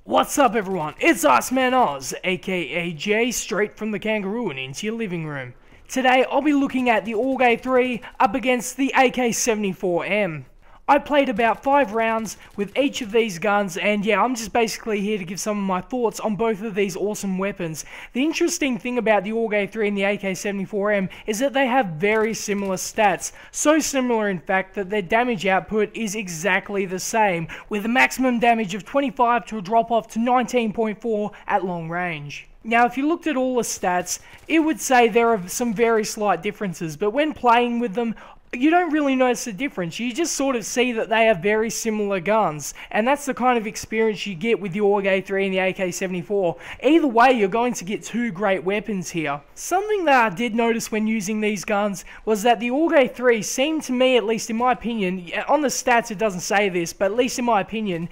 What's up everyone, it's IceManAuz, aka Jay, straight from the kangaroo and into your living room. Today I'll be looking at the AUG 3 up against the AK-74M. I played about 5 rounds with each of these guns, and yeah, I'm just basically here to give some of my thoughts on both of these awesome weapons. The interesting thing about the AUG 3 and the AK-74M is that they have very similar stats. So similar in fact that their damage output is exactly the same, with a maximum damage of 25 to a drop off to 19.4 at long range. Now, if you looked at all the stats, it would say there are some very slight differences, but when playing with them, you don't really notice the difference. You just sort of see that they are very similar guns, and that's the kind of experience you get with the AUG 3 and the AK-74. Either way, you're going to get two great weapons here. Something that I did notice when using these guns was that the AUG 3 seemed to me, at least in my opinion, on the stats it doesn't say this, but at least in my opinion,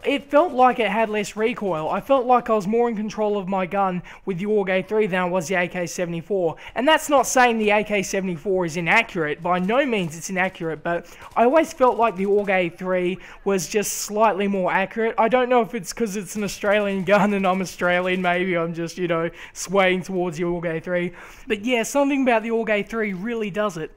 it felt like it had less recoil. I felt like I was more in control of my gun with the AUG 3 than I was the AK-74. And that's not saying the AK-74 is inaccurate, by no means it's inaccurate, but I always felt like the AUG 3 was just slightly more accurate. I don't know if it's because it's an Australian gun and I'm Australian, maybe I'm just, swaying towards the AUG 3. But yeah, something about the AUG 3 really does it.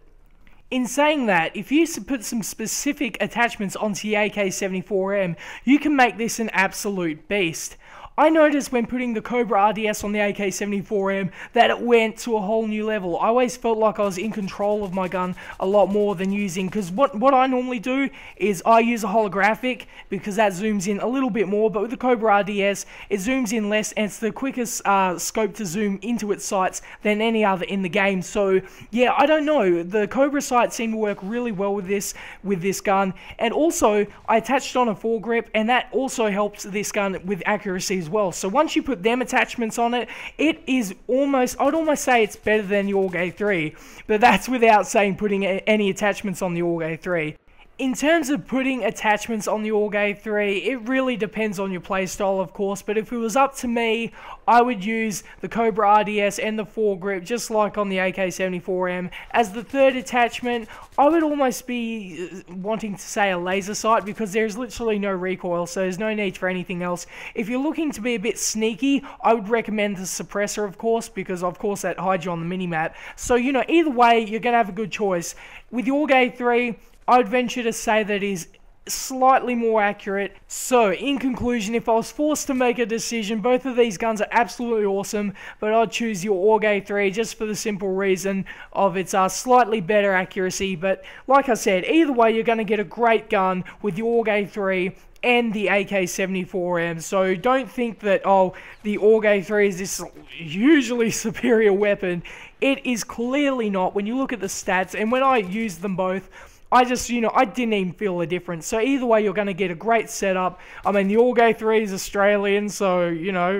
In saying that, if you put some specific attachments onto the AK-74M, you can make this an absolute beast. I noticed when putting the Cobra RDS on the AK-74M that it went to a whole new level. I always felt like I was in control of my gun a lot more than using, because what I normally do is I use a holographic because that zooms in a little bit more, but with the Cobra RDS it zooms in less and it's the quickest scope to zoom into its sights than any other in the game. So yeah, I don't know, the Cobra sights seem to work really well with this gun, and also I attached on a foregrip and that also helps this gun with accuracy as well. So once you put them attachments on it, it is almost, I'd almost say it's better than the AUG 3, but that's without saying putting any attachments on the AUG 3. In terms of putting attachments on the AUG 3, it really depends on your playstyle, of course, but if it was up to me, I would use the Cobra RDS and the foregrip, just like on the AK-74M. As the third attachment, I would almost be wanting to say a laser sight, because there's literally no recoil, so there's no need for anything else. If you're looking to be a bit sneaky, I would recommend the suppressor, of course, because of course that hides you on the minimap. So, either way, you're going to have a good choice. With the AUG 3, I would venture to say that it is slightly more accurate. So, in conclusion, if I was forced to make a decision, both of these guns are absolutely awesome, but I'd choose your AUG 3 just for the simple reason of its slightly better accuracy. But like I said, either way, you're going to get a great gun with the AUG 3 and the AK-74M, so don't think that, oh, the AUG 3 is this hugely superior weapon. It is clearly not when you look at the stats, and when I used them both, I just, I didn't even feel the difference. So either way, you're going to get a great setup. I mean, the AUG 3 is Australian, so,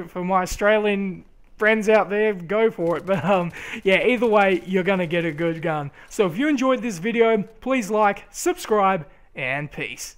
for my Australian friends out there, go for it. But, yeah, either way, you're going to get a good gun. So if you enjoyed this video, please like, subscribe, and peace.